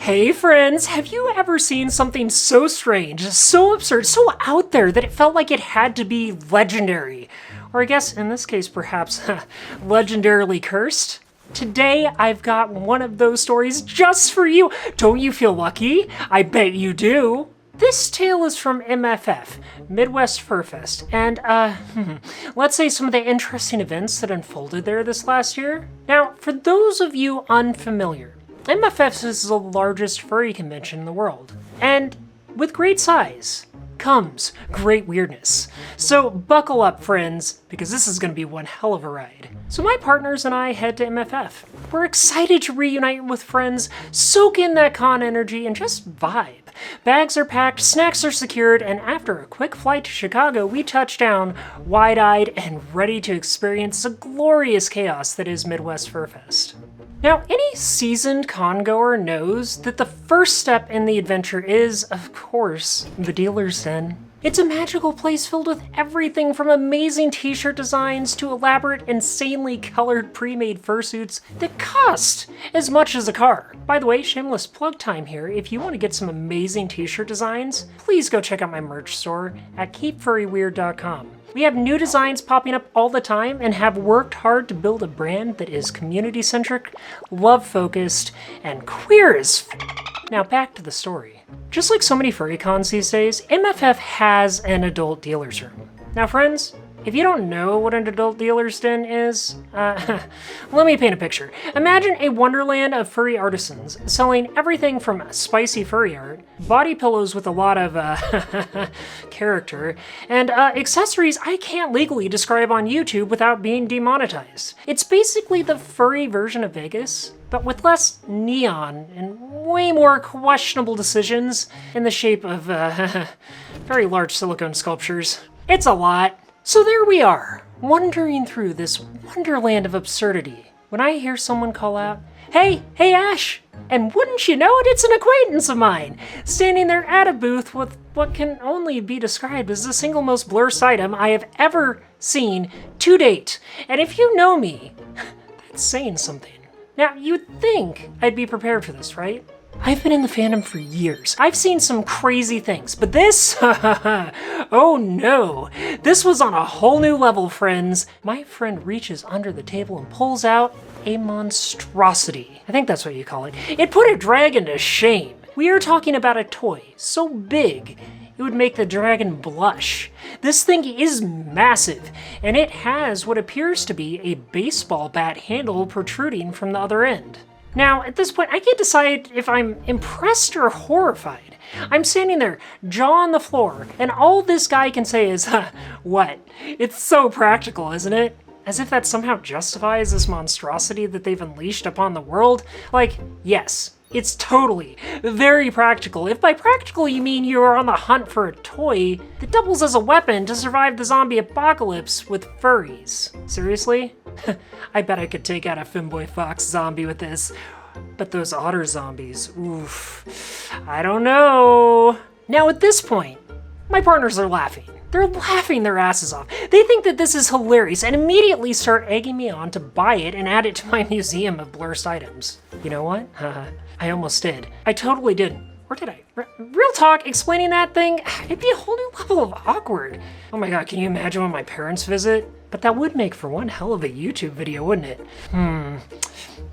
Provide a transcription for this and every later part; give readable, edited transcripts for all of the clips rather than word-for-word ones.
Hey friends, have you ever seen something so strange, so absurd, so out there that it felt like it had to be legendary? Or I guess in this case perhaps legendarily cursed? Today I've got one of those stories just for you. Don't you feel lucky? I bet you do. This tale is from MFF, Midwest FurFest, and let's say some of the interesting events that unfolded there this last year. Now, for those of you unfamiliar, MFF is the largest furry convention in the world, and with great size comes great weirdness. So buckle up, friends, because this is going to be one hell of a ride. So my partners and I head to MFF. We're excited to reunite with friends, soak in that con energy, and just vibe. Bags are packed, snacks are secured, and after a quick flight to Chicago, we touch down, wide-eyed and ready to experience the glorious chaos that is Midwest FurFest. Now, any seasoned con-goer knows that the first step in the adventure is, of course, the dealer's den. It's a magical place filled with everything from amazing t-shirt designs to elaborate, insanely colored pre-made fursuits that cost as much as a car. By the way, shameless plug time here, if you want to get some amazing t-shirt designs, please go check out my merch store at keepfurryweird.com. We have new designs popping up all the time and have worked hard to build a brand that is community-centric, love-focused, and queer as Now back to the story. Just like so many furry cons these days, MFF has an adult dealer's room. Now friends, if you don't know what an adult dealer's den is, let me paint a picture. Imagine a wonderland of furry artisans selling everything from spicy furry art, body pillows with a lot of character, and accessories I can't legally describe on YouTube without being demonetized. It's basically the furry version of Vegas, but with less neon and way more questionable decisions in the shape of very large silicone sculptures. It's a lot. So there we are, wandering through this wonderland of absurdity, when I hear someone call out, "Hey Ash!" And wouldn't you know it, it's an acquaintance of mine, standing there at a booth with what can only be described as the single most blurred item I have ever seen to date. And if you know me, that's saying something. Now, you'd think I'd be prepared for this, right? I've been in the fandom for years. I've seen some crazy things, but this, oh no. This was on a whole new level, friends. My friend reaches under the table and pulls out a monstrosity. I think that's what you call it. It put a dragon to shame. We are talking about a toy so big, it would make the dragon blush. This thing is massive, and it has what appears to be a baseball bat handle protruding from the other end. Now, at this point, I can't decide if I'm impressed or horrified. I'm standing there, jaw on the floor, and all this guy can say is, what? It's so practical, isn't it? As if that somehow justifies this monstrosity that they've unleashed upon the world. Like, yes, it's totally, very practical. If by practical you mean you are on the hunt for a toy that doubles as a weapon to survive the zombie apocalypse with furries. Seriously? I bet I could take out a femboy fox zombie with this. But those otter zombies, oof, I don't know. Now at this point, my partners are laughing. They're laughing their asses off. They think that this is hilarious and immediately start egging me on to buy it and add it to my museum of blurred items. You know what? I almost did. I totally didn't. Or did I? Real talk, explaining that thing, it'd be a whole new level of awkward. Oh my god, can you imagine when my parents visit? But that would make for one hell of a YouTube video, wouldn't it?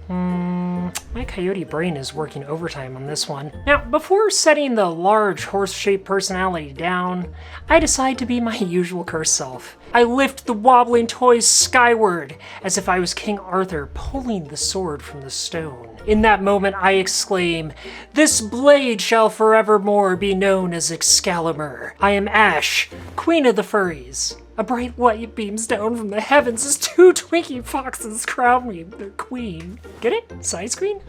My coyote brain is working overtime on this one. Now, before setting the large horse-shaped personality down, I decide to be my usual cursed self. I lift the wobbling toys skyward, as if I was King Arthur pulling the sword from the stone. In that moment, I exclaim, "This blade shall forevermore be known as Excalibur. I am Ash, Queen of the Furries." A bright light beams down from the heavens as two Twinkie foxes crown me their queen. Get it? Size queen?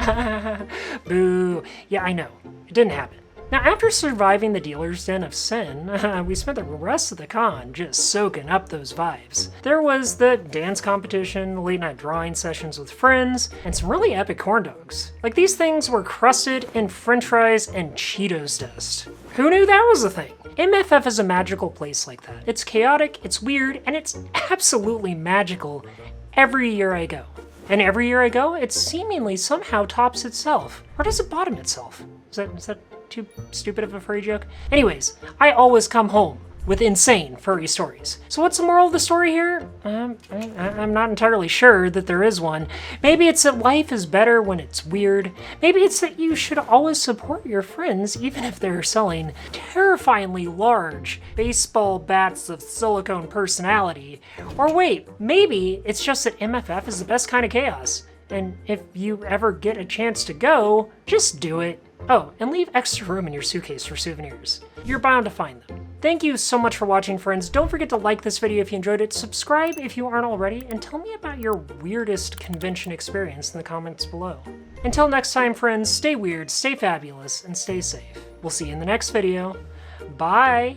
Boo. Yeah, I know. It didn't happen. Now, after surviving the dealer's den of sin, we spent the rest of the con just soaking up those vibes. There was the dance competition, late night drawing sessions with friends, and some really epic corn dogs. Like, these things were crusted in french fries and Cheetos dust. Who knew that was a thing? MFF is a magical place like that. It's chaotic, it's weird, and it's absolutely magical every year I go. And every year I go, it seemingly somehow tops itself. Or does it bottom itself? Is that too stupid of a furry joke? Anyways, I always come home with insane furry stories. So what's the moral of the story here? I'm not entirely sure that there is one. Maybe it's that life is better when it's weird. Maybe it's that you should always support your friends even if they're selling terrifyingly large baseball bats of silicone personality. Or wait, maybe it's just that MFF is the best kind of chaos. And if you ever get a chance to go, just do it. Oh, and leave extra room in your suitcase for souvenirs. You're bound to find them. Thank you so much for watching, friends. Don't forget to like this video if you enjoyed it, subscribe if you aren't already, and tell me about your weirdest convention experience in the comments below. Until next time, friends, stay weird, stay fabulous, and stay safe. We'll see you in the next video. Bye!